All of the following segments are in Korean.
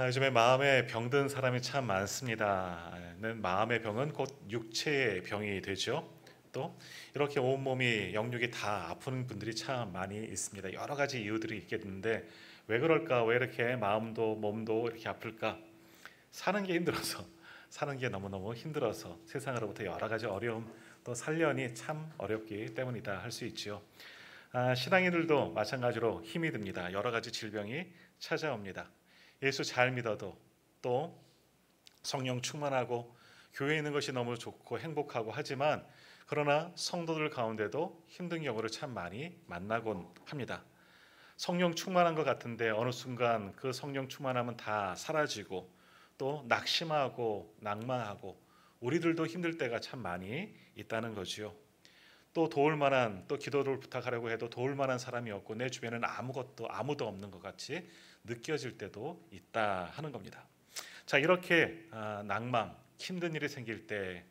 요즘에 마음에 병든 사람이 참 많습니다. 마음의 병은 곧 육체의 병이 되죠. 또 이렇게 온몸이 영육이 다 아픈 분들이 참 많이 있습니다. 여러 가지 이유들이 있겠는데 왜 그럴까? 왜 이렇게 마음도 몸도 이렇게 아플까? 사는 게 힘들어서 사는 게 너무너무 힘들어서 세상으로부터 여러 가지 어려움 또 살려니 참 어렵기 때문이다 할 수 있지요. 신앙인들도 마찬가지로 힘이 듭니다. 여러 가지 질병이 찾아옵니다. 예수 잘 믿어도 또 성령 충만하고 교회에 있는 것이 너무 좋고 행복하고 하지만 그러나 성도들 가운데도 힘든 경우를 참 많이 만나곤 합니다. 성령 충만한 것 같은데 어느 순간 그 성령 충만함은 다 사라지고 또 낙심하고 낭만하고 우리들도 힘들 때가 참 많이 있다는 거지요. 또 도울 만한 또 기도를 부탁하려고 해도 도울 만한 사람이 없고 내 주변에는 아무도 없는 것 같이 느껴질 때도 있다 하는 겁니다. 자, 이렇게 낭망, 힘든 일이 생길 때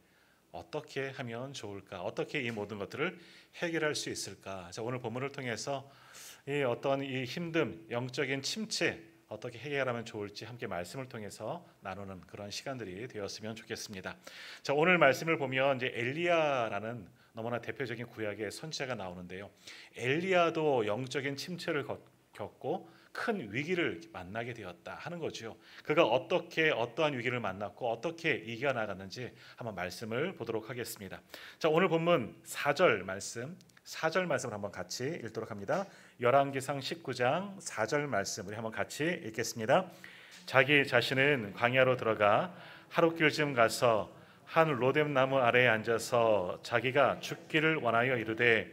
어떻게 하면 좋을까? 어떻게 이 모든 것들을 해결할 수 있을까? 자, 오늘 본문을 통해서 이 힘듦, 영적인 침체 어떻게 해결하면 좋을지 함께 말씀을 통해서 나누는 그런 시간들이 되었으면 좋겠습니다. 자, 오늘 말씀을 보면 이제 엘리야라는 너무나 대표적인 구약의 선지자가 나오는데요. 엘리야도 영적인 침체를 겪고 큰 위기를 만나게 되었다 하는 거죠. 그가 어떻게 어떠한 위기를 만났고 어떻게 이겨나갔는지 한번 말씀을 보도록 하겠습니다. 자, 오늘 본문 4절 말씀을 한번 같이 읽도록 합니다. 열왕기상 19장 4절 말씀 우리 한번 같이 읽겠습니다. 자기 자신은 광야로 들어가 하룻길쯤 가서 한 로뎀 나무 아래에 앉아서 자기가 죽기를 원하여 이르되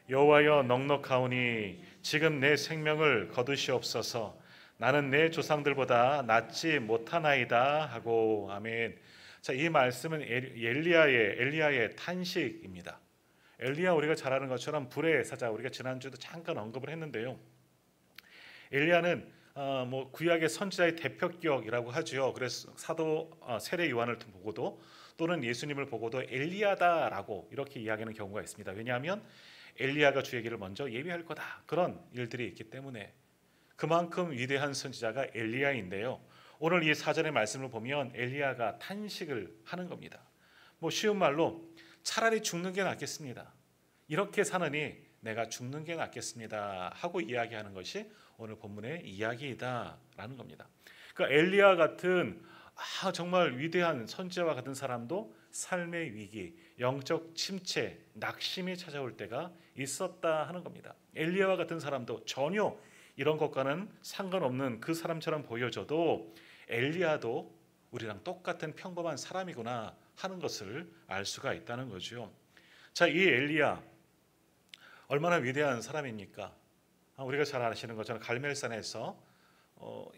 여호와여 넉넉하오니 지금 내 생명을 거두시옵소서. 나는 내 조상들보다 낫지 못하나이다 하고 아멘. 자, 이 말씀은 엘리야의 탄식입니다. 엘리야 우리가 잘 아는 것처럼 불의 사자 우리가 지난주도 잠깐 언급을 했는데요. 엘리야는 구약의 선지자의 대표격이라고 하죠. 그래서 사도 세례 요한을 보고도 또는 예수님을 보고도 엘리야다라고 이렇게 이야기하는 경우가 있습니다. 왜냐하면 엘리야가 주의 길을 먼저 예비할 거다. 그런 일들이 있기 때문에 그만큼 위대한 선지자가 엘리야인데요. 오늘 이 사절의 말씀을 보면 엘리야가 탄식을 하는 겁니다. 쉬운 말로 차라리 죽는 게 낫겠습니다. 이렇게 사느니 내가 죽는 게 낫겠습니다. 하고 이야기하는 것이 오늘 본문의 이야기이다라는 겁니다. 그러니까 엘리야 같은 정말 위대한 선지자와 같은 사람도 삶의 위기, 영적 침체, 낙심이 찾아올 때가 있었다 하는 겁니다. 엘리야와 같은 사람도 전혀 이런 것과는 상관없는 그 사람처럼 보여져도 엘리야도 우리랑 똑같은 평범한 사람이구나 하는 것을 알 수가 있다는 거죠. 자, 이 엘리야 얼마나 위대한 사람입니까? 우리가 잘 아시는 것처럼 갈멜산에서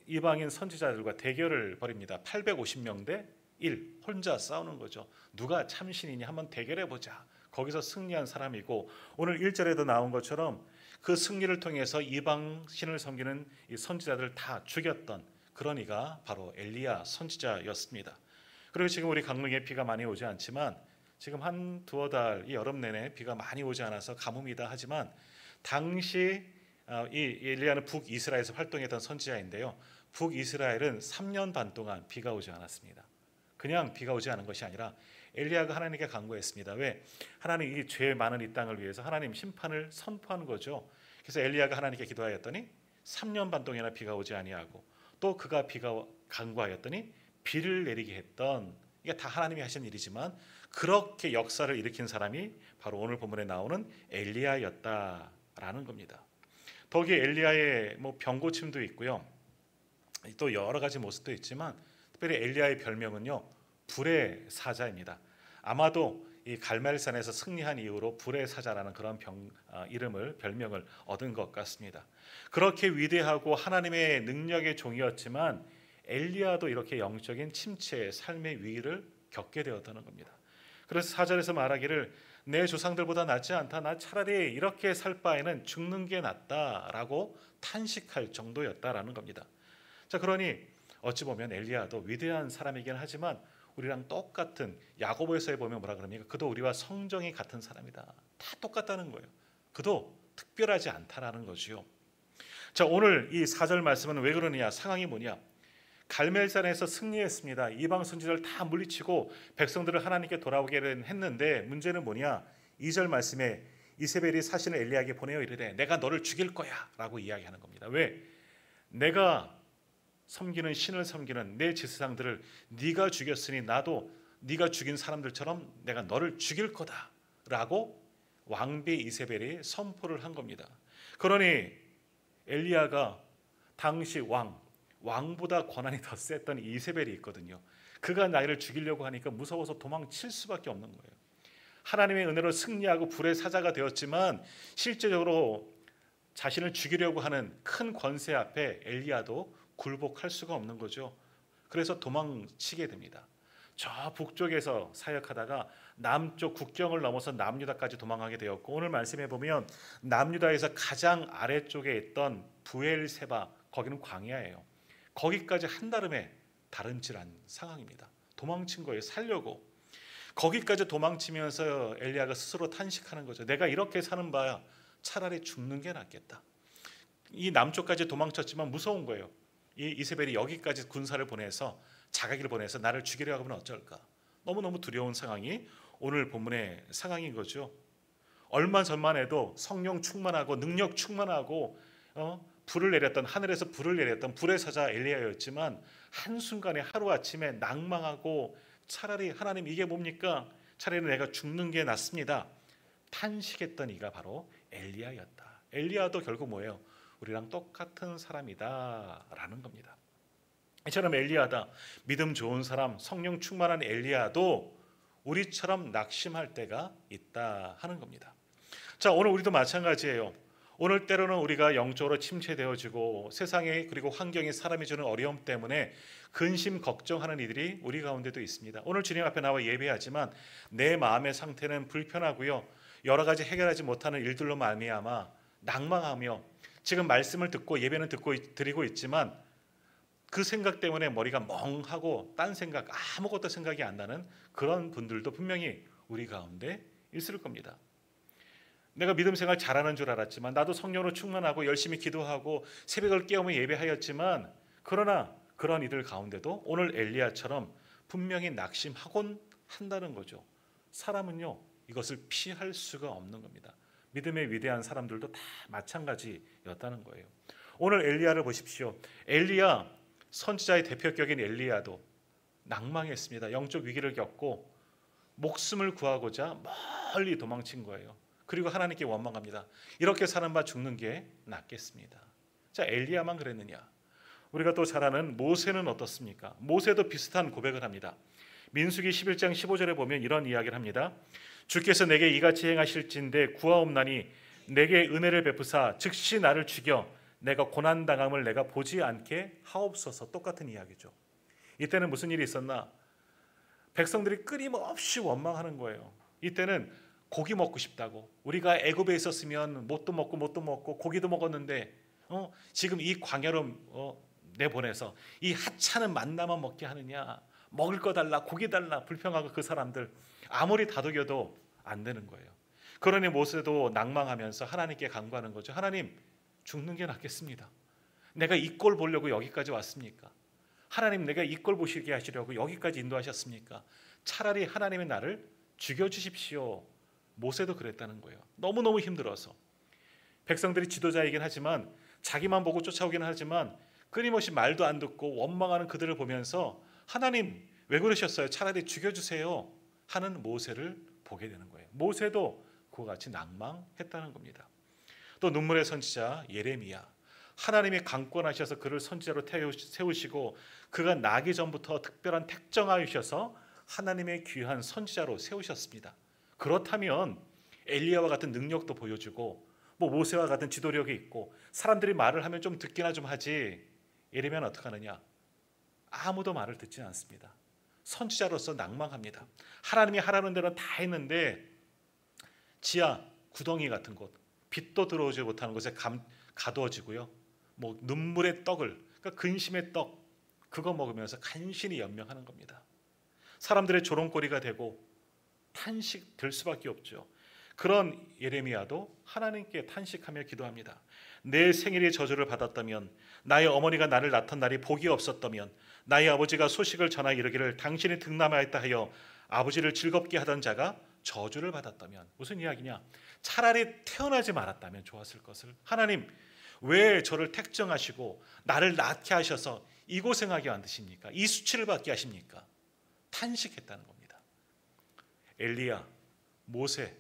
이방인 선지자들과 대결을 벌입니다. 850명 대 1 혼자 싸우는 거죠. 누가 참신이냐 한번 대결해 보자. 거기서 승리한 사람이고 오늘 1절에도 나온 것처럼 그 승리를 통해서 이방 신을 섬기는 이 선지자들을 다 죽였던 그런 이가 바로 엘리야 선지자였습니다. 그리고 지금 우리 강릉에 비가 많이 오지 않지만 지금 한 두어 달 이 여름 내내 비가 많이 오지 않아서 가뭄이다 하지만 당시 이 엘리야는 북이스라엘에서 활동했던 선지자인데요. 북이스라엘은 3년 반 동안 비가 오지 않았습니다. 그냥 비가 오지 않은 것이 아니라 엘리야가 하나님께 간구했습니다. 왜? 하나님 이 죄 많은 이 땅을 위해서 하나님 심판을 선포하는 거죠. 그래서 엘리야가 하나님께 기도하였더니 3년 반 동안이나 비가 오지 아니하고 또 그가 비가 간구하였더니 비를 내리게 했던 이게 다 하나님이 하신 일이지만 그렇게 역사를 일으킨 사람이 바로 오늘 본문에 나오는 엘리야였다라는 겁니다. 거기에 엘리야의 병고침도 있고요. 또 여러 가지 모습도 있지만 특별히 엘리야의 별명은요. 불의 사자입니다. 아마도 이 갈멜산에서 승리한 이후로 불의 사자라는 그런 별명을 얻은 것 같습니다. 그렇게 위대하고 하나님의 능력의 종이었지만 엘리야도 이렇게 영적인 침체의 삶의 위기를 겪게 되었다는 겁니다. 그래서 4절에서 말하기를 내 조상들보다 낫지 않다. 나 차라리 이렇게 살 바에는 죽는 게 낫다라고 탄식할 정도였다라는 겁니다. 자, 그러니 어찌 보면 엘리야도 위대한 사람이긴 하지만 우리랑 똑같은 야고보서에 보면 뭐라 그럽니까? 그도 우리와 성정이 같은 사람이다. 다 똑같다는 거예요. 그도 특별하지 않다라는 거지요. 자, 오늘 이 4절 말씀은 왜 그러느냐? 상황이 뭐냐? 갈멜산에서 승리했습니다. 이방 선지자를 다 물리치고 백성들을 하나님께 돌아오게 했는데 문제는 뭐냐? 2절 말씀에 이세벨이 사신을 엘리야에게 보내어 이르되 내가 너를 죽일 거야 라고 이야기하는 겁니다. 왜? 내가 섬기는 신을 섬기는 내 제사장들을 네가 죽였으니 나도 네가 죽인 사람들처럼 내가 너를 죽일 거다 라고 왕비 이세벨이 선포를 한 겁니다. 그러니 엘리야가 당시 왕보다 권한이 더 셌던 이세벨이 있거든요. 그가 나를 죽이려고 하니까 무서워서 도망칠 수밖에 없는 거예요. 하나님의 은혜로 승리하고 불의 사자가 되었지만 실제적으로 자신을 죽이려고 하는 큰 권세 앞에 엘리야도 굴복할 수가 없는 거죠. 그래서 도망치게 됩니다. 저 북쪽에서 사역하다가 남쪽 국경을 넘어서 남유다까지 도망하게 되었고, 오늘 말씀해 보면 남유다에서 가장 아래쪽에 있던 부엘세바, 거기는 광야예요. 거기까지 한달음에 다름질한 상황입니다. 도망친 거예요. 살려고. 거기까지 도망치면서 엘리야가 스스로 탄식하는 거죠. 내가 이렇게 사는 바야 차라리 죽는 게 낫겠다. 이 남쪽까지 도망쳤지만 무서운 거예요. 이 이세벨이 여기까지 군사를 보내서 자가기를 보내서 나를 죽이려고 하면 어쩔까. 너무너무 두려운 상황이 오늘 본문의 상황인 거죠. 얼마 전만 해도 성령 충만하고 능력 충만하고 불을 내렸던, 하늘에서 불을 내렸던 불의 사자 엘리야였지만 한순간에 하루아침에 낭망하고 차라리 하나님 이게 뭡니까? 차라리 내가 죽는 게 낫습니다. 탄식했던 이가 바로 엘리야였다. 엘리야도 결국 뭐예요? 우리랑 똑같은 사람이다 라는 겁니다. 이처럼 엘리야다, 믿음 좋은 사람, 성령 충만한 엘리야도 우리처럼 낙심할 때가 있다 하는 겁니다. 자, 오늘 우리도 마찬가지예요. 오늘 때로는 우리가 영적으로 침체되어지고 세상에 그리고 환경에 사람이 주는 어려움 때문에 근심 걱정하는 이들이 우리 가운데도 있습니다. 오늘 주님 앞에 나와 예배하지만 내 마음의 상태는 불편하고요, 여러 가지 해결하지 못하는 일들로 말미암아 낭망하며 지금 말씀을 듣고 예배는 드리고 있지만 그 생각 때문에 머리가 멍하고 딴 생각, 아무것도 생각이 안 나는 그런 분들도 분명히 우리 가운데 있을 겁니다. 내가 믿음 생활 잘하는 줄 알았지만, 나도 성령으로 충만하고 열심히 기도하고 새벽을 깨우며 예배하였지만, 그러나 그런 이들 가운데도 오늘 엘리야처럼 분명히 낙심하곤 한다는 거죠. 사람은요, 이것을 피할 수가 없는 겁니다. 믿음의 위대한 사람들도 다 마찬가지였다는 거예요. 오늘 엘리야를 보십시오. 엘리야, 선지자의 대표격인 엘리야도 낭망했습니다. 영적 위기를 겪고 목숨을 구하고자 멀리 도망친 거예요. 그리고 하나님께 원망합니다. 이렇게 사는 바 죽는 게 낫겠습니다. 자, 엘리야만 그랬느냐? 우리가 또 잘 아는 모세는 어떻습니까? 모세도 비슷한 고백을 합니다. 민수기 11장 15절에 보면 이런 이야기를 합니다. 주께서 내게 이같이 행하실진대 구하옵나니 내게 은혜를 베푸사 즉시 나를 죽여 내가 고난당함을 내가 보지 않게 하옵소서. 똑같은 이야기죠. 이때는 무슨 일이 있었나? 백성들이 끊임없이 원망하는 거예요. 이때는 고기 먹고 싶다고, 우리가 애굽에 있었으면 못도 먹고 고기도 먹었는데 지금 이 광야로 내보내서 이 하찮은 만나만 먹게 하느냐, 먹을 거 달라, 고기 달라, 불평하고 그 사람들 아무리 다독여도 안 되는 거예요. 그러니 모세도 낭망하면서 하나님께 간구하는 거죠. 하나님, 죽는 게 낫겠습니다. 내가 이 꼴 보려고 여기까지 왔습니까? 하나님, 내가 이 꼴 보시게 하시려고 여기까지 인도하셨습니까? 차라리 하나님의 나를 죽여주십시오. 모세도 그랬다는 거예요. 너무너무 힘들어서. 백성들이 지도자이긴 하지만, 자기만 보고 쫓아오긴 하지만 끊임없이 말도 안 듣고 원망하는 그들을 보면서 하나님 왜 그러셨어요? 차라리 죽여주세요 하는 모세를 보게 되는 거예요. 모세도 그와 같이 낭망했다는 겁니다. 또 눈물의 선지자 예레미야, 하나님이 강권하셔서 그를 선지자로 세우시고 그가 나기 전부터 특별한 택정하셔서 하나님의 귀한 선지자로 세우셨습니다. 그렇다면 엘리야와 같은 능력도 보여주고 모세와 같은 지도력이 있고 사람들이 말을 하면 좀 듣기나 좀 하지, 예레미야는 어떻게 하느냐? 아무도 말을 듣지 않습니다. 선지자로서 낭망합니다. 하나님이 하라는 대로 다 했는데 지하 구덩이 같은 곳, 빛도 들어오지 못하는 곳에 가두어지고요, 눈물의 떡을, 그러니까 근심의 떡, 그거 먹으면서 간신히 연명하는 겁니다. 사람들의 조롱거리가 되고 탄식될 수밖에 없죠. 그런 예레미야도 하나님께 탄식하며 기도합니다. 내 생일이 저주를 받았다면, 나의 어머니가 나를 낳던 날이 복이 없었다면, 나의 아버지가 소식을 전하 이르기를 당신이 등남하였다 하여 아버지를 즐겁게 하던 자가 저주를 받았다면. 무슨 이야기냐? 차라리 태어나지 말았다면 좋았을 것을. 하나님, 왜 저를 택정하시고 나를 낳게 하셔서 이 고생하게 만드십니까? 이 수치를 받게 하십니까? 탄식했다는 겁니다. 엘리야, 모세,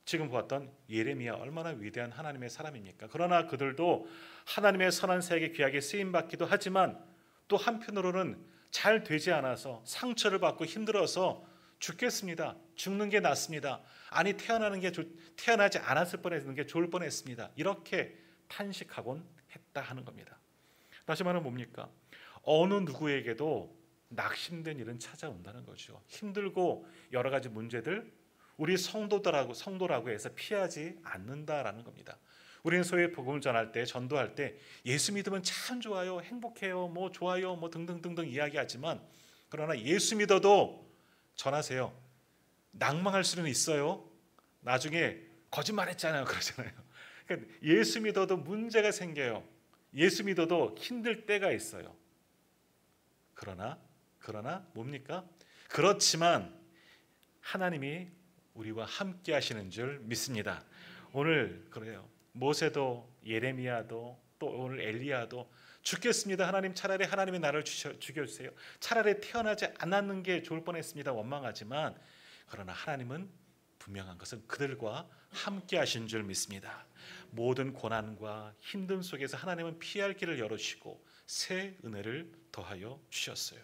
지금 보았던 예레미야, 얼마나 위대한 하나님의 사람입니까? 그러나 그들도 하나님의 선한 사역에 귀하게 쓰임받기도 하지만 또 한편으로는 잘 되지 않아서 상처를 받고 힘들어서 죽겠습니다. 죽는 게 낫습니다. 아니, 태어나지 않았을 뻔했는 게 좋을 뻔했습니다. 이렇게 탄식하곤 했다 하는 겁니다. 다시 말하면 뭡니까? 어느 누구에게도 낙심된 일은 찾아온다는 거죠. 힘들고 여러 가지 문제들, 우리 성도라고 해서 피하지 않는다라는 겁니다. 우리는 소위 복음을 전할 때, 전도할 때 예수 믿으면 참 좋아요, 행복해요, 뭐 좋아요, 뭐 등등등등 이야기하지만, 그러나 예수 믿어도 전하세요. 낭망할 수는 있어요. 나중에 거짓말했잖아요, 그러잖아요. 그러니까 예수 믿어도 문제가 생겨요. 예수 믿어도 힘들 때가 있어요. 그러나 뭡니까? 그렇지만 하나님이 우리와 함께 하시는 줄 믿습니다. 오늘 그래요. 모세도 예레미야도 또 오늘 엘리야도 죽겠습니다. 하나님, 차라리 하나님이 나를 죽여주세요. 차라리 태어나지 않았는 게 좋을 뻔했습니다. 원망하지만 그러나 하나님은 분명한 것은 그들과 함께 하신 줄 믿습니다. 모든 고난과 힘듦 속에서 하나님은 피할 길을 열어주시고 새 은혜를 더하여 주셨어요.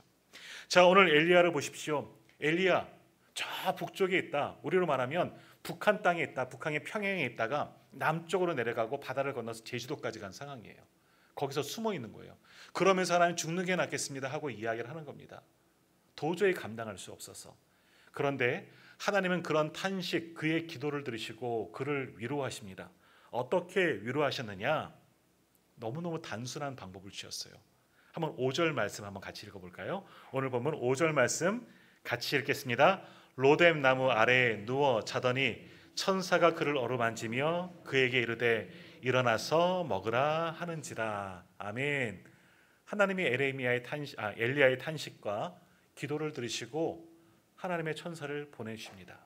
자, 오늘 엘리야를 보십시오. 엘리야, 저 북쪽에 있다. 우리로 말하면 북한 땅에 있다. 북한의 평양에 있다가 남쪽으로 내려가고 바다를 건너서 제주도까지 간 상황이에요. 거기서 숨어 있는 거예요. 그러면서 하나님, 죽는 게 낫겠습니다 하고 이야기를 하는 겁니다. 도저히 감당할 수 없어서. 그런데 하나님은 그런 탄식, 그의 기도를 들으시고 그를 위로하십니다. 어떻게 위로하셨느냐? 너무너무 단순한 방법을 취했어요. 한번 5절 말씀 한번 같이 읽어볼까요? 오늘 보면 5절 말씀 같이 읽겠습니다. 로뎀 나무 아래에 누워 자더니 천사가 그를 어루만지며 그에게 이르되 일어나서 먹으라 하는지라. 아멘. 하나님이 엘리야의 탄식과 기도를 들으시고 하나님의 천사를 보내십니다.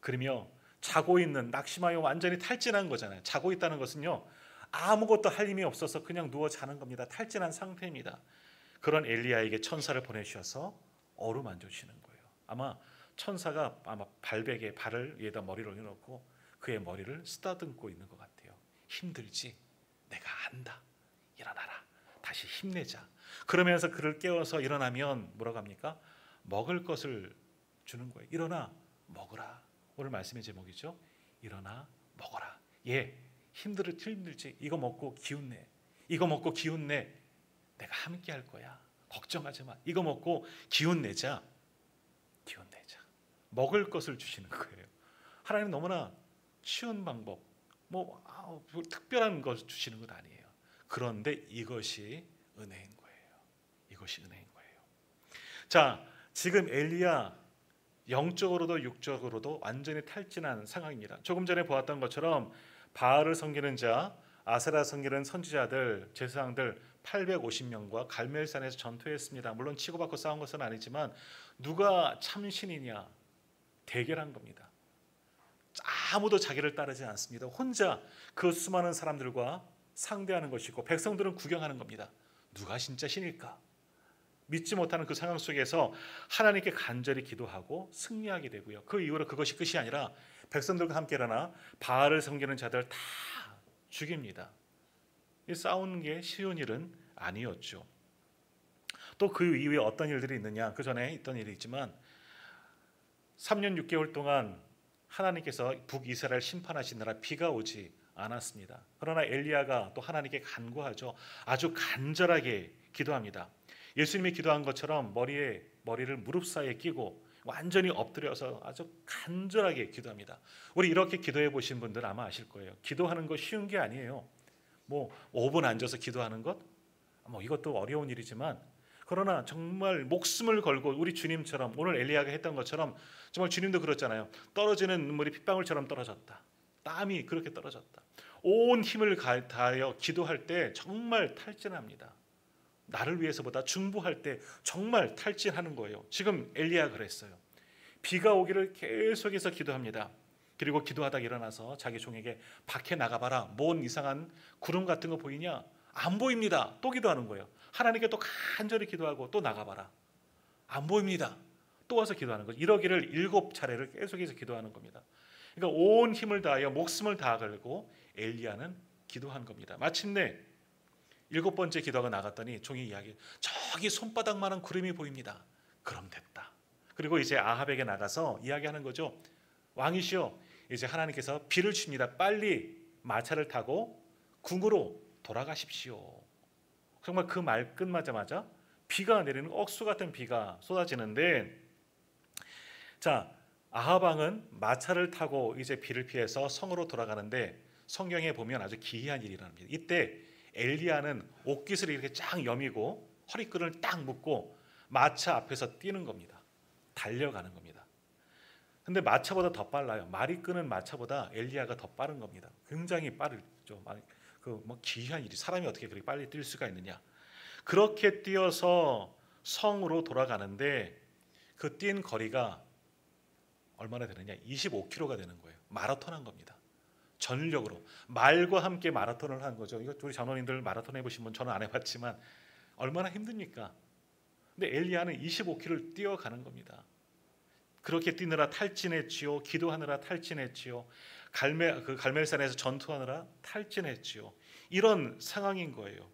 그러며 자고 있는, 낙심하여 완전히 탈진한 거잖아요. 자고 있다는 것은요, 아무것도 할 힘이 없어서 그냥 누워 자는 겁니다. 탈진한 상태입니다. 그런 엘리야에게 천사를 보내주셔서 어루만져 주시는 거예요. 아마 천사가 발베개, 발을 위에다 머리를 올려놓고 그의 머리를 쓰다듬고 있는 것 같아요. 힘들지? 내가 안다. 일어나라. 다시 힘내자. 그러면서 그를 깨워서 일어나면 뭐라고 합니까? 먹을 것을 주는 거예요. 일어나 먹으라. 오늘 말씀의 제목이죠. 일어나 먹어라. 예, 힘들지? 이거 먹고 기운내. 이거 먹고 기운내. 내가 함께 할 거야. 걱정하지 마. 이거 먹고 기운내자. 먹을 것을 주시는 거예요. 하나님 너무나 쉬운 방법, 뭐 특별한 것 주시는 건 아니에요. 그런데 이것이 은혜인 거예요. 이것이 은혜인 거예요. 자, 지금 엘리야 영적으로도 육적으로도 완전히 탈진한 상황입니다. 조금 전에 보았던 것처럼 바알을 섬기는 자, 아세라 섬기는 선지자들, 제사장들 850명과 갈멜산에서 전투했습니다. 물론 치고받고 싸운 것은 아니지만 누가 참신이냐 대결한 겁니다. 아무도 자기를 따르지 않습니다. 혼자 그 수많은 사람들과 상대하는 것이고 백성들은 구경하는 겁니다. 누가 진짜 신일까? 믿지 못하는 그 상황 속에서 하나님께 간절히 기도하고 승리하게 되고요. 그 이후로 그것이 끝이 아니라 백성들과 함께 일어나 바알을 섬기는 자들 다 죽입니다. 싸우는 게 쉬운 일은 아니었죠. 또 그 이후에 어떤 일들이 있느냐? 그 전에 있던 일이 있지만 3년 6개월 동안 하나님께서 북이스라엘 심판하시느라 비가 오지 않았습니다. 그러나 엘리야가 또 하나님께 간구하죠. 아주 간절하게 기도합니다. 예수님이 기도한 것처럼 머리를 무릎 사이에 끼고 완전히 엎드려서 아주 간절하게 기도합니다. 우리 이렇게 기도해 보신 분들 아마 아실 거예요. 기도하는 거 쉬운 게 아니에요. 뭐 5분 앉아서 기도하는 것, 이것도 어려운 일이지만 그러나 정말 목숨을 걸고 우리 주님처럼 오늘 엘리야가 했던 것처럼 정말 주님도 그렇잖아요. 떨어지는 눈물이 핏방울처럼 떨어졌다. 땀이 그렇게 떨어졌다. 온 힘을 다하여 기도할 때 정말 탈진합니다. 나를 위해서보다 중보할 때 정말 탈진하는 거예요. 지금 엘리야가 그랬어요. 비가 오기를 계속해서 기도합니다. 그리고 기도하다가 일어나서 자기 종에게 밖에 나가봐라. 뭔 이상한 구름 같은 거 보이냐? 안 보입니다. 또 기도하는 거예요. 하나님께 또 간절히 기도하고 또 나가봐라. 안 보입니다. 또 와서 기도하는 거죠. 이러기를 7차례를 계속해서 기도하는 겁니다. 그러니까 온 힘을 다하여 목숨을 다 걸고 엘리야는 기도한 겁니다. 마침내 7번째 기도가 나갔더니 종이 이야기, 저기 손바닥만한 구름이 보입니다. 그럼 됐다. 그리고 이제 아합에게 나가서 이야기하는 거죠. 왕이시여, 이제 하나님께서 비를 줍니다. 빨리 마차를 타고 궁으로 돌아가십시오. 정말 그 말 끝나자마자 비가 내리는 억수 같은 비가 쏟아지는데, 자, 아합 왕은 마차를 타고 이제 비를 피해서 성으로 돌아가는데 성경에 보면 아주 기이한 일이 일어납니다. 이때 엘리야는 옷깃을 이렇게 쫙 여미고 허리끈을 딱 묶고 마차 앞에서 뛰는 겁니다. 달려가는 겁니다. 근데 마차보다 더 빨라요. 말이 끄는 마차보다 엘리야가 더 빠른 겁니다. 굉장히 빠르죠. 그 기이한 일이, 사람이 어떻게 그렇게 빨리 뛸 수가 있느냐. 그렇게 뛰어서 성으로 돌아가는데 그 뛴 거리가 얼마나 되느냐? 25km가 되는 거예요. 마라톤 한 겁니다. 전력으로 말과 함께 마라톤을 한 거죠. 이거 우리 전원님들 마라톤 해보신 분, 저는 안 해봤지만 얼마나 힘듭니까? 근데 엘리야는 25km를 뛰어가는 겁니다. 그렇게 뛰느라 탈진했지요. 기도하느라 탈진했지요. 갈멜산에서 전투하느라 탈진했지요. 이런 상황인 거예요.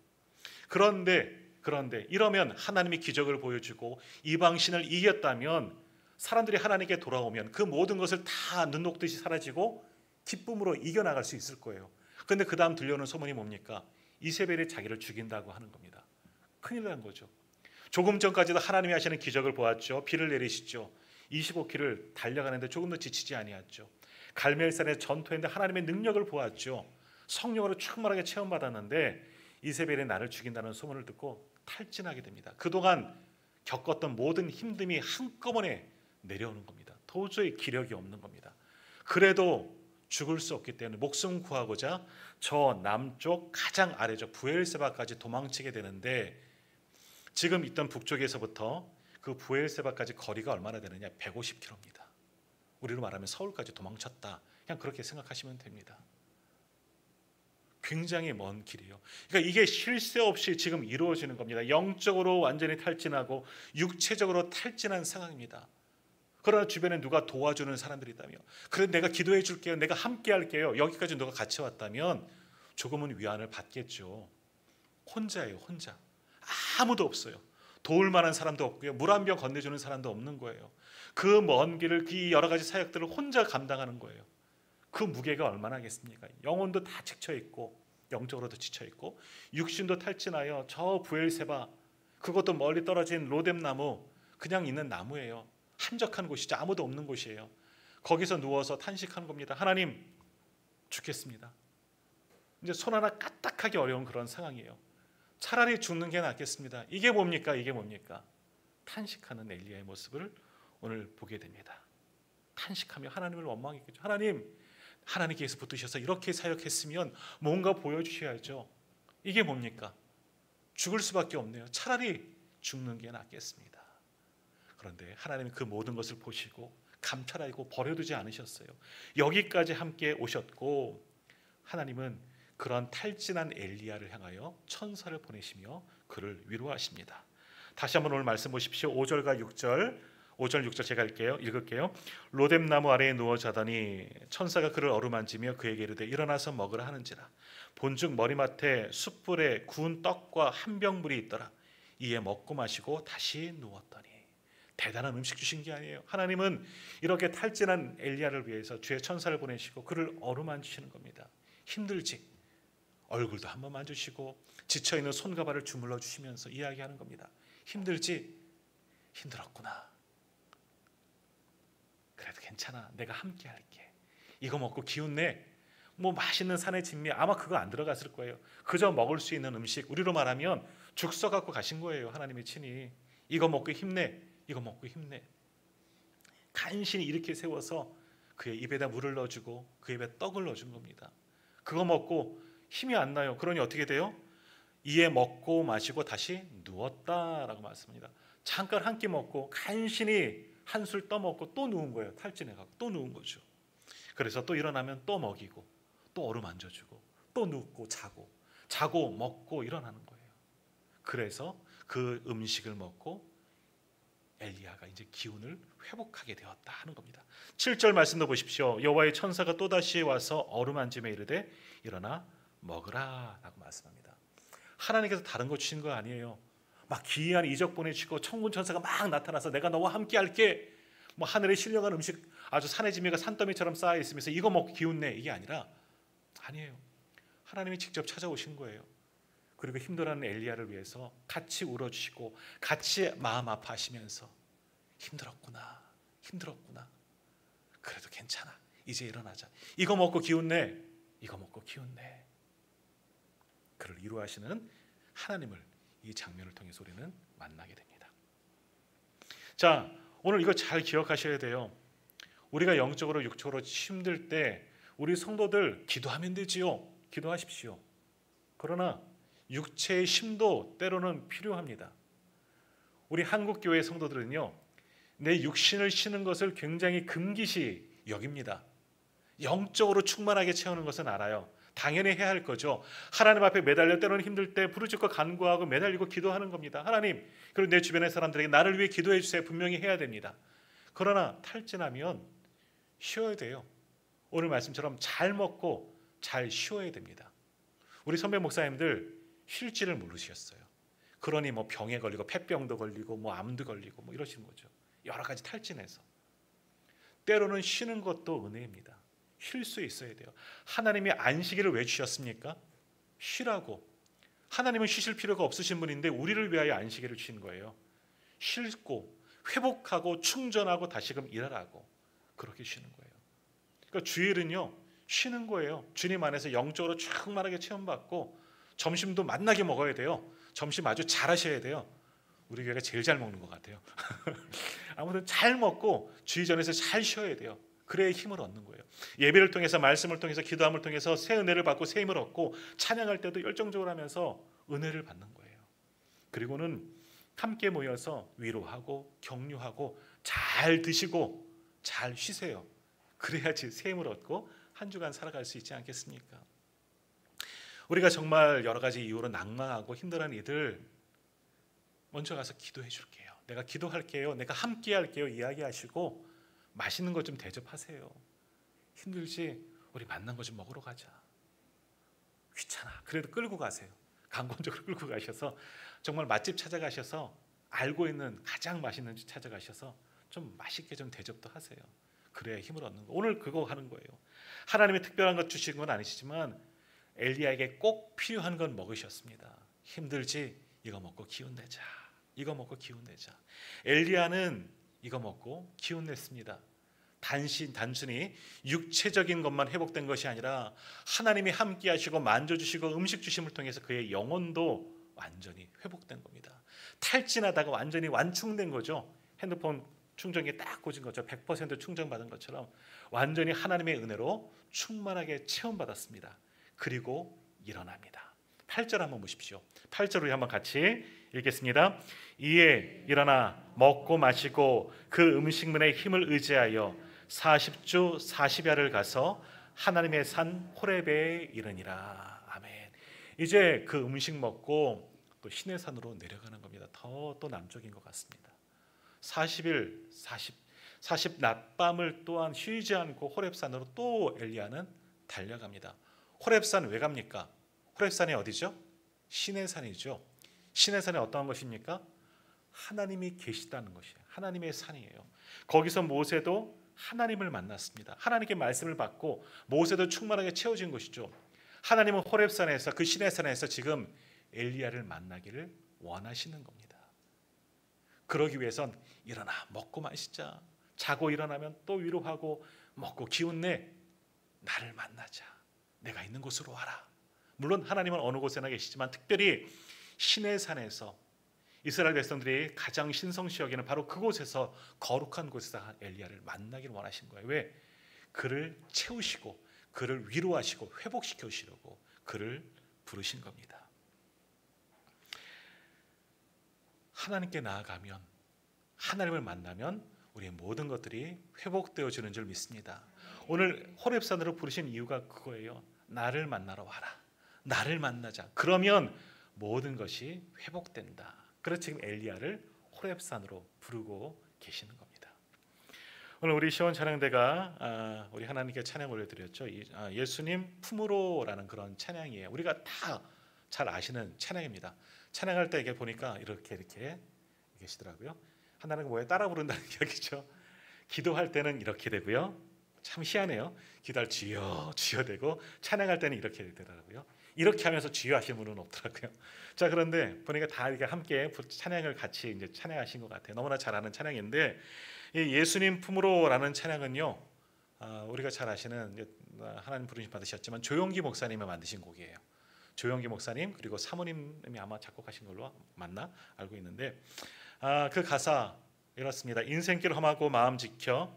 그런데 이러면 하나님이 기적을 보여주고 이방신을 이겼다면 사람들이 하나님께 돌아오면 그 모든 것을 다 눈 녹듯이 사라지고 기쁨으로 이겨나갈 수 있을 거예요. 그런데 그 다음 들려오는 소문이 뭡니까? 이세벨이 자기를 죽인다고 하는 겁니다. 큰일 난 거죠. 조금 전까지도 하나님이 하시는 기적을 보았죠. 비를 내리시죠. 25km를 달려가는데 조금도 지치지 아니했죠. 갈멜산에 전투했는데 하나님의 능력을 보았죠. 성령으로 충만하게 체험받았는데 이세벨이 나를 죽인다는 소문을 듣고 탈진하게 됩니다. 그동안 겪었던 모든 힘듦이 한꺼번에 내려오는 겁니다. 도저히 기력이 없는 겁니다. 그래도 죽을 수 없기 때문에 목숨 구하고자 저 남쪽 가장 아래죠, 부엘세바까지 도망치게 되는데, 지금 있던 북쪽에서부터 그 부엘세바까지 거리가 얼마나 되느냐? 150km입니다. 우리로 말하면 서울까지 도망쳤다. 그냥 그렇게 생각하시면 됩니다. 굉장히 먼 길이에요. 그러니까 이게 쉴 새 없이 지금 이루어지는 겁니다. 영적으로 완전히 탈진하고 육체적으로 탈진한 상황입니다. 그러나 주변에 누가 도와주는 사람들이 있다며, 그래 내가 기도해 줄게요, 내가 함께 할게요, 여기까지 누가 같이 왔다면 조금은 위안을 받겠죠. 혼자예요. 혼자. 아무도 없어요. 도울 만한 사람도 없고요. 물 한 병 건네주는 사람도 없는 거예요. 그 먼 길을, 그 여러 가지 사역들을 혼자 감당하는 거예요. 그 무게가 얼마나겠습니까? 영혼도 다 지쳐있고 영적으로도 지쳐있고 육신도 탈진하여 저 부엘세바, 그것도 멀리 떨어진 로뎀나무, 그냥 있는 나무예요. 한적한 곳이죠. 아무도 없는 곳이에요. 거기서 누워서 탄식하는 겁니다. 하나님, 죽겠습니다. 이제 손 하나 까딱하기 어려운 그런 상황이에요. 차라리 죽는 게 낫겠습니다. 이게 뭡니까? 이게 뭡니까? 탄식하는 엘리야의 모습을 오늘 보게 됩니다. 탄식하며 하나님을 원망했겠죠. 하나님께서 붙드셔서 이렇게 사역했으면 뭔가 보여주셔야죠. 이게 뭡니까? 죽을 수밖에 없네요. 차라리 죽는 게 낫겠습니다. 그런데 하나님은 그 모든 것을 보시고 감찰하고 버려두지 않으셨어요. 여기까지 함께 오셨고, 하나님은 그런 탈진한 엘리야를 향하여 천사를 보내시며 그를 위로하십니다. 다시 한번 오늘 말씀 보십시오. 5절과 6절, 5절 6절 제가 읽을게요. 로뎀나무 아래에 누워 자더니 천사가 그를 어루만지며 그에게 이르되 일어나서 먹으라 하는지라. 본즉 머리맡에 숯불에 구운 떡과 한 병물이 있더라. 이에 먹고 마시고 다시 누웠더니. 대단한 음식 주신 게 아니에요. 하나님은 이렇게 탈진한 엘리야를 위해서 주의 천사를 보내시고 그를 어루만지시는 겁니다. 힘들지? 얼굴도 한번 만지시고 지쳐있는 손과 발을 주물러 주시면서 이야기하는 겁니다. 힘들지? 힘들었구나. 그래도 괜찮아. 내가 함께 할게. 이거 먹고 기운내. 뭐 맛있는 산의 진미, 아마 그거 안 들어갔을 거예요. 그저 먹을 수 있는 음식, 우리로 말하면 죽 써갖고 가신 거예요. 하나님이 친히. 이거 먹고 힘내. 이거 먹고 힘내. 간신히 이렇게 세워서 그의 입에다 물을 넣어주고 그 입에 떡을 넣어준 겁니다. 그거 먹고 힘이 안 나요. 그러니 어떻게 돼요? 이에 먹고 마시고 다시 누웠다라고 말씀합니다. 잠깐 한 끼 먹고 간신히 한술 떠먹고 또 누운 거예요. 탈진해가고 또 누운 거죠. 그래서 또 일어나면 또 먹이고 또 어루만져주고 또 눕고 자고 먹고 일어나는 거예요. 그래서 그 음식을 먹고 엘리야가 이제 기운을 회복하게 되었다 하는 겁니다. 7절 말씀도 보십시오. 여호와의 천사가 또다시 와서 어루만짐에 이르되 일어나 먹으라 라고 말씀합니다. 하나님께서 다른 거 주신 거 아니에요. 막 기이한 이적 보내주고 천군 천사가 막 나타나서 내가 너와 함께 할게, 뭐 하늘에 신령한 음식 아주 산의 지미가 산더미처럼 쌓여 있으면서 이거 먹고 기운 내, 이게 아니에요. 하나님이 직접 찾아오신 거예요. 그리고 힘들어하는 엘리야를 위해서 같이 울어주시고 같이 마음 아파하시면서 힘들었구나 그래도 괜찮아, 이제 일어나자, 이거 먹고 기운 내, 그를 이루하시는 하나님을 이 장면을 통해서 우리는 만나게 됩니다. 자, 오늘 이거 잘 기억하셔야 돼요. 우리가 영적으로 육적으로 힘들 때 우리 성도들 기도하면 되지요. 기도하십시오. 그러나 육체의 힘도 때로는 필요합니다. 우리 한국교회 성도들은요, 내 육신을 쉬는 것을 굉장히 금기시 여깁니다. 영적으로 충만하게 채우는 것은 알아요. 당연히 해야 할 거죠. 하나님 앞에 매달려 때로는 힘들 때 부르짖고 간구하고 매달리고 기도하는 겁니다. 하나님, 그리고 내 주변의 사람들에게 나를 위해 기도해 주세요. 분명히 해야 됩니다. 그러나 탈진하면 쉬어야 돼요. 오늘 말씀처럼 잘 먹고 잘 쉬어야 됩니다. 우리 선배 목사님들 쉴지를 모르셨어요. 그러니 뭐 병에 걸리고 폐병도 걸리고 뭐 암도 걸리고 뭐 이러시는 거죠. 여러 가지 탈진해서. 때로는 쉬는 것도 은혜입니다. 쉴 수 있어야 돼요. 하나님이 안식일을 왜 주셨습니까? 쉬라고. 하나님은 쉬실 필요가 없으신 분인데 우리를 위하여 안식일을 주신 거예요. 쉴고 회복하고 충전하고 다시금 일하라고 그렇게 쉬는 거예요. 그러니까 주일은요 쉬는 거예요. 주님 안에서 영적으로 충만하게 체험받고 점심도 맛나게 먹어야 돼요. 점심 아주 잘 하셔야 돼요. 우리 교회가 제일 잘 먹는 것 같아요. 아무튼 잘 먹고 주의 전에서 잘 쉬어야 돼요. 그래야 힘을 얻는 거예요. 예배를 통해서, 말씀을 통해서, 기도함을 통해서 새 은혜를 받고 새 힘을 얻고 찬양할 때도 열정적으로 하면서 은혜를 받는 거예요. 그리고는 함께 모여서 위로하고 격려하고 잘 드시고 잘 쉬세요. 그래야지 새 힘을 얻고 한 주간 살아갈 수 있지 않겠습니까? 우리가 정말 여러 가지 이유로 낭망하고 힘들어하는 이들 먼저 가서 기도해 줄게요. 내가 기도할게요. 내가 함께 할게요. 이야기하시고 맛있는 것 좀 대접하세요. 힘들지? 우리 만난 거 좀 먹으러 가자. 귀찮아. 그래도 끌고 가세요. 강권적으로 끌고 가셔서 정말 맛집 찾아가셔서 알고 있는 가장 맛있는 집 찾아가셔서 좀 맛있게 좀 대접도 하세요. 그래야 힘을 얻는 거. 오늘 그거 하는 거예요. 하나님이 특별한 것 주신 건 아니시지만 엘리야에게 꼭 필요한 건 먹으셨습니다. 힘들지? 이거 먹고 기운 내자. 이거 먹고 기운 내자. 엘리야는 이거 먹고 기운 냈습니다. 단순히 육체적인 것만 회복된 것이 아니라 하나님이 함께 하시고 만져주시고 음식 주심을 통해서 그의 영혼도 완전히 회복된 겁니다. 탈진하다가 완전히 완충된 거죠. 핸드폰 충전기에 딱 꽂은 것처럼 100% 충전받은 것처럼 완전히 하나님의 은혜로 충만하게 체험받았습니다. 그리고 일어납니다. 8절 한번 보십시오. 8절 우리 한번 같이 읽겠습니다. 이에 일어나 먹고 마시고 그 음식물의 힘을 의지하여 40주 40야를 가서 하나님의 산 호렙에 이르니라. 아멘. 이제 그 음식 먹고 또 신의 산으로 내려가는 겁니다. 더 또 남쪽인 것 같습니다. 40일 40 낮밤을 또한 쉬지 않고 호렙산으로 또 엘리야는 달려갑니다. 호렙산 왜 갑니까? 호렙산이 어디죠? 신의 산이죠. 신의 산에 어떠한 것입니까? 하나님이 계시다는 것이에요. 하나님의 산이에요. 거기서 모세도 하나님을 만났습니다. 하나님께 말씀을 받고 모세도 충만하게 채워진 것이죠. 하나님은 호렙산에서, 그 신의 산에서 지금 엘리야를 만나기를 원하시는 겁니다. 그러기 위해선 일어나 먹고 마시자. 자고 일어나면 또 위로하고 먹고 기운내. 나를 만나자. 내가 있는 곳으로 와라. 물론 하나님은 어느 곳에나 계시지만 특별히 신의 산에서 이스라엘 백성들이 가장 신성시 여기는 바로 그곳에서, 거룩한 곳에서 엘리야를 만나기를 원하신 거예요. 왜? 그를 채우시고 그를 위로하시고 회복시켜 주시려고 그를 부르신 겁니다. 하나님께 나아가면, 하나님을 만나면 우리의 모든 것들이 회복되어지는 줄 믿습니다. 오늘 호렙산으로 부르신 이유가 그거예요. 나를 만나러 와라. 나를 만나자. 그러면 모든 것이 회복된다. 그래서 지금 엘리야를 호렙산으로 부르고 계시는 겁니다. 오늘 우리 시원 찬양대가 우리 하나님께 찬양 올려드렸죠. 예수님 품으로라는 그런 찬양이에요. 우리가 다 잘 아시는 찬양입니다. 찬양할 때 이게 보니까 이렇게 계시더라고요. 하나는 뭐에 따라 부른다는 이야기죠. 기도할 때는 이렇게 되고요. 참 희한해요. 기도할 주여 주여 되고 찬양할 때는 이렇게 되더라고요. 이렇게 하면서 주여 하시는 분은 없더라고요. 자, 그런데 보니까 다 이렇게 함께 찬양을 같이 이제 찬양하신 것 같아요. 너무나 잘 아는 찬양인데 이 예수님 품으로라는 찬양은요, 우리가 잘 아시는 하나님 부르심 받으셨지만 조용기 목사님이 만드신 곡이에요. 조용기 목사님 그리고 사모님이 아마 작곡하신 걸로 맞나 알고 있는데 그 가사 이렇습니다. 인생길 험하고 마음 지쳐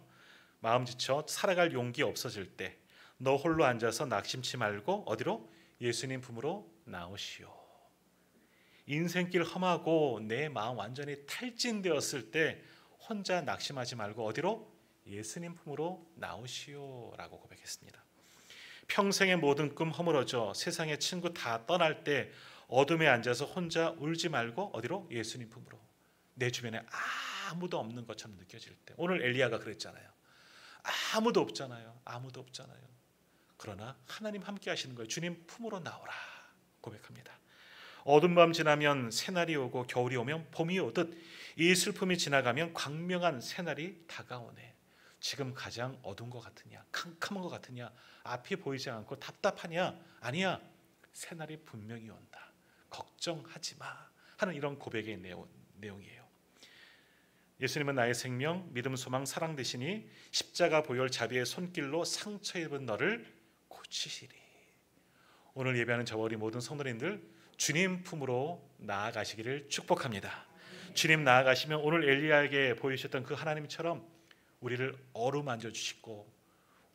살아갈 용기 없어질 때 너 홀로 앉아서 낙심치 말고 어디로? 예수님 품으로 나오시오. 인생길 험하고 내 마음 완전히 탈진되었을 때 혼자 낙심하지 말고 어디로? 예수님 품으로 나오시오 라고 고백했습니다. 평생의 모든 꿈 허물어져 세상의 친구 다 떠날 때 어둠에 앉아서 혼자 울지 말고 어디로? 예수님 품으로. 내 주변에 아무도 없는 것처럼 느껴질 때, 오늘 엘리야가 그랬잖아요. 아무도 없잖아요. 아무도 없잖아요. 그러나 하나님 함께 하시는 거예요. 주님 품으로 나오라 고백합니다. 어두운 밤 지나면 새날이 오고 겨울이 오면 봄이 오듯 이 슬픔이 지나가면 광명한 새날이 다가오네. 지금 가장 어두운 것 같으냐, 캄캄한 것 같으냐, 앞이 보이지 않고 답답하냐? 아니야, 새날이 분명히 온다. 걱정하지 마 하는 이런 고백의 내용이에요. 예수님은 나의 생명, 믿음, 소망, 사랑 되시니 십자가 보혈 자비의 손길로 상처 입은 너를 고치시리. 오늘 예배하는 저와 우리 모든 성도님들 주님 품으로 나아가시기를 축복합니다. 주님 나아가시면 오늘 엘리야에게 보이셨던 그 하나님처럼 우리를 어루만져 주시고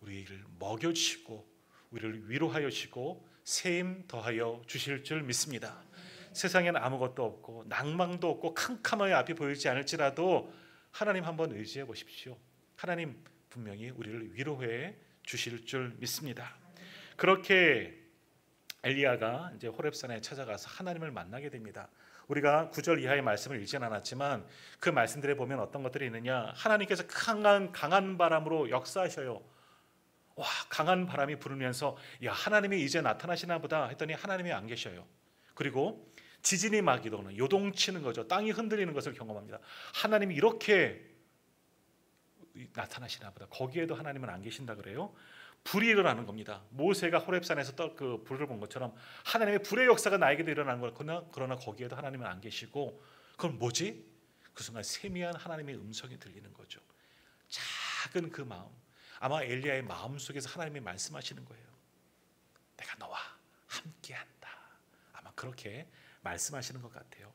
우리를 먹여 주시고 우리를 위로하여 주시고 세임 더하여 주실 줄 믿습니다. 세상에는 아무것도 없고 낭망도 없고 캄캄하게 앞이 보이지 않을지라도 하나님 한번 의지해 보십시오. 하나님 분명히 우리를 위로해 주실 줄 믿습니다. 그렇게 엘리야가 이제 호렙산에 찾아가서 하나님을 만나게 됩니다. 우리가 9절 이하의 말씀을 읽진 않았지만 그 말씀들에 보면 어떤 것들이 있느냐, 하나님께서 강한 바람으로 역사하셔요. 와, 강한 바람이 부르면서 야, 하나님이 이제 나타나시나 보다 했더니 하나님이 안 계셔요. 그리고 지진이 막 일어나는, 요동치는 거죠. 땅이 흔들리는 것을 경험합니다. 하나님이 이렇게 나타나시나 보다. 거기에도 하나님은 안 계신다 그래요. 불이 일어나는 겁니다. 모세가 호렙산에서 그 불을 본 것처럼 하나님의 불의 역사가 나에게도 일어나는 걸. 그러나 거기에도 하나님은 안 계시고, 그럼 뭐지? 그 순간 세미한 하나님의 음성이 들리는 거죠. 작은 그 마음, 아마 엘리야의 마음 속에서 하나님이 말씀하시는 거예요. 내가 너와 함께한다. 아마 그렇게 말씀하시는 것 같아요.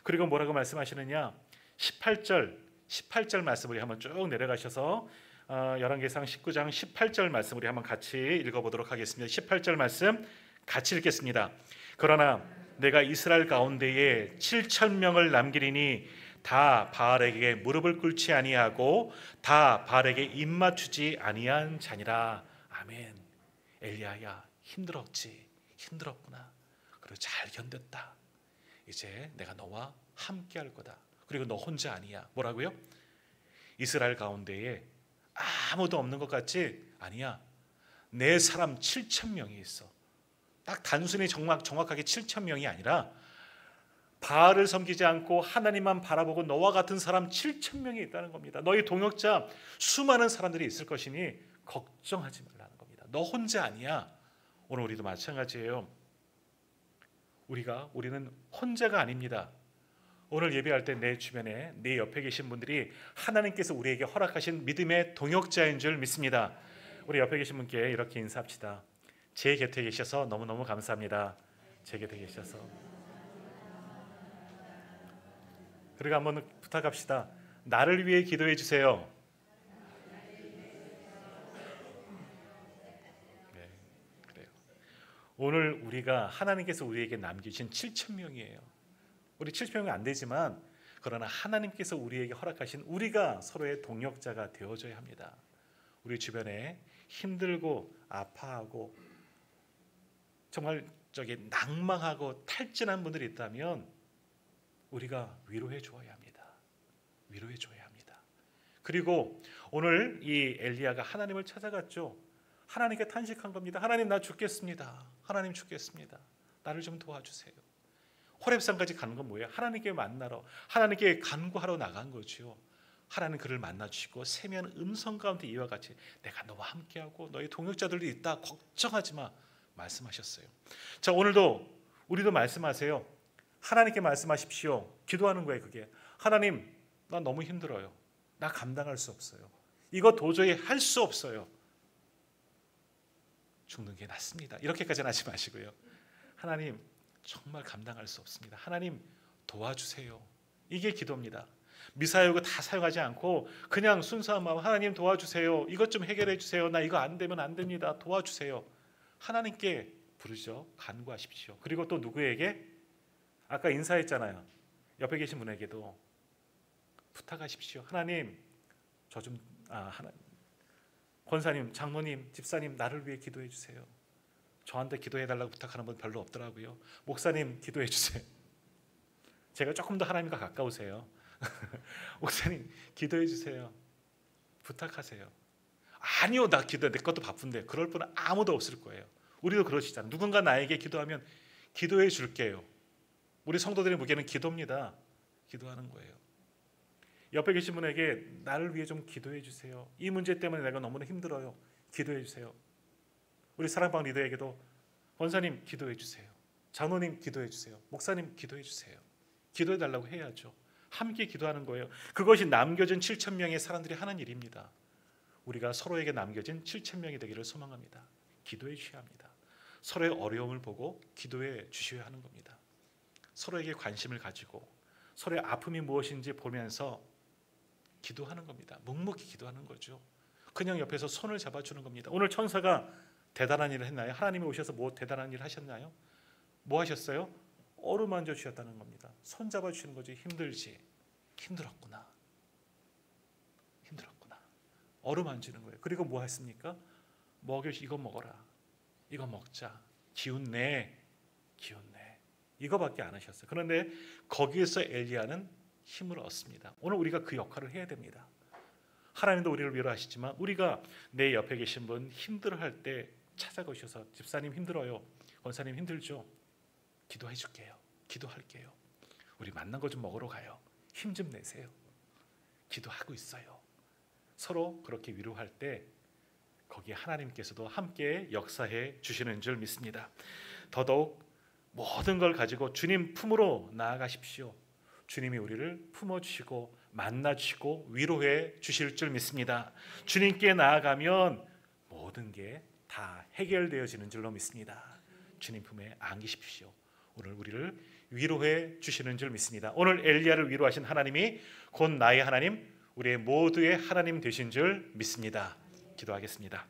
그리고 뭐라고 말씀하시느냐, 18절 말씀 우리 한번 쭉 내려가셔서 열왕기상 19장 18절 말씀 우리 한번 같이 읽어보도록 하겠습니다. 18절 말씀 같이 읽겠습니다. 그러나 내가 이스라엘 가운데에 7,000명을 남기리니 다 바알에게 무릎을 꿇지 아니하고 다 바알에게 입맞추지 아니한 자니라. 아멘. 엘리야야, 힘들었구나. 그리고 잘 견뎠다. 이제 내가 너와 함께 할 거다. 그리고 너 혼자 아니야. 뭐라고요? 이스라엘 가운데에 아무도 없는 것 같지? 아니야. 내 사람 7,000명이 있어. 딱 단순히 정확하게 7,000명이 아니라 바알을 섬기지 않고 하나님만 바라보고 너와 같은 사람 7,000명이 있다는 겁니다. 너희 동역자 수많은 사람들이 있을 것이니 걱정하지 말라는 겁니다. 너 혼자 아니야. 오늘 우리도 마찬가지예요. 우리는 혼자가 아닙니다. 오늘 예배할 때 내 주변에 내 옆에 계신 분들이 하나님께서 우리에게 허락하신 믿음의 동역자인 줄 믿습니다. 우리 옆에 계신 분께 이렇게 인사합시다. 제 곁에 계셔서 너무너무 감사합니다. 제 곁에 계셔서. 그리고 한번 부탁합시다. 나를 위해 기도해 주세요. 네. 우리가 하나님께서 우리에게 남기신 7천 명이에요. 우리 7천 명이 안 되지만 그러나 하나님께서 우리에게 허락하신 우리가 서로의 동역자가 되어줘야 합니다. 우리 주변에 힘들고 아파하고 정말 낭망하고 탈진한 분들이 있다면 우리가 위로해 주어야 합니다. 위로해 줘야 합니다. 그리고 오늘 이 엘리야가 하나님을 찾아갔죠. 하나님께 탄식한 겁니다. 하나님, 나 죽겠습니다. 하나님, 죽겠습니다. 나를 좀 도와주세요. 호렙산까지 가는 건 뭐예요? 하나님께 만나러, 하나님께 간구하러 나간 거죠. 하나님 그를 만나 주시고 세미한 음성 가운데 이와 같이 내가 너와 함께하고 너의 동역자들도 있다, 걱정하지 마 말씀하셨어요. 자, 오늘도 우리도 말씀하세요. 하나님께 말씀하십시오. 기도하는 거예요. 그게 하나님, 나 너무 힘들어요. 나 감당할 수 없어요. 이거 도저히 할 수 없어요. 죽는 게 낫습니다. 이렇게까지는 하지 마시고요. 하나님, 정말 감당할 수 없습니다. 하나님, 도와주세요. 이게 기도입니다. 미사여구 다 사용하지 않고 그냥 순수한 마음, 하나님 도와주세요. 이것 좀 해결해 주세요. 나 이거 안 되면 안 됩니다. 도와주세요. 하나님께 부르죠. 간구하십시오. 그리고 또 누구에게? 아까 인사했잖아요. 옆에 계신 분에게도 부탁하십시오. 하나님, 권사님, 장로님, 집사님, 나를 위해 기도해 주세요. 저한테 기도해 달라고 부탁하는 분 별로 없더라고요. 목사님, 기도해 주세요. 제가 조금 더 하나님과 가까우세요. 목사님, 기도해 주세요. 부탁하세요. 아니요, 나 내 것도 바쁜데. 그럴 분은 아무도 없을 거예요. 우리도 그러시잖아요. 누군가 나에게 기도하면 기도해 줄게요. 우리 성도들의 무게는 기도입니다. 기도하는 거예요. 옆에 계신 분에게 나를 위해 좀 기도해 주세요. 이 문제 때문에 내가 너무나 힘들어요. 기도해 주세요. 우리 사랑방 리더에게도 권사님 기도해 주세요. 장로님 기도해 주세요. 목사님 기도해 주세요. 기도해 달라고 해야죠. 함께 기도하는 거예요. 그것이 남겨진 7천 명의 사람들이 하는 일입니다. 우리가 서로에게 남겨진 7천 명이 되기를 소망합니다. 기도해 주셔야 합니다. 서로의 어려움을 보고 기도해 주셔야 하는 겁니다. 서로에게 관심을 가지고 서로의 아픔이 무엇인지 보면서 기도하는 겁니다. 묵묵히 기도하는 거죠. 그냥 옆에서 손을 잡아주는 겁니다. 오늘 천사가 대단한 일을 했나요? 하나님이 오셔서 뭐 대단한 일을 하셨나요? 뭐 하셨어요? 어루만져 주셨다는 겁니다. 손 잡아주시는 거지. 힘들지? 힘들었구나. 힘들었구나. 어루만지는 거예요. 그리고 뭐 했습니까? 이거 먹어라. 이거 먹자. 기운 내. 기운 내. 이거밖에 안 하셨어요. 그런데 거기에서 엘리야는 힘을 얻습니다. 오늘 우리가 그 역할을 해야 됩니다. 하나님도 우리를 위로하시지만 우리가 내 옆에 계신 분 힘들어할 때 찾아오셔서 집사님 힘들어요. 권사님 힘들죠? 기도해 줄게요. 기도할게요. 우리 만난 거 좀 먹으러 가요. 힘 좀 내세요. 기도하고 있어요. 서로 그렇게 위로할 때 거기에 하나님께서도 함께 역사해 주시는 줄 믿습니다. 더더욱 모든 걸 가지고 주님 품으로 나아가십시오. 주님이 우리를 품어주시고 만나주시고 위로해 주실 줄 믿습니다. 주님께 나아가면 모든 게 다 해결되어지는 줄로 믿습니다. 주님 품에 안기십시오. 오늘 우리를 위로해 주시는 줄 믿습니다. 오늘 엘리야를 위로하신 하나님이 곧 나의 하나님, 우리의 모두의 하나님 되신 줄 믿습니다. 기도하겠습니다.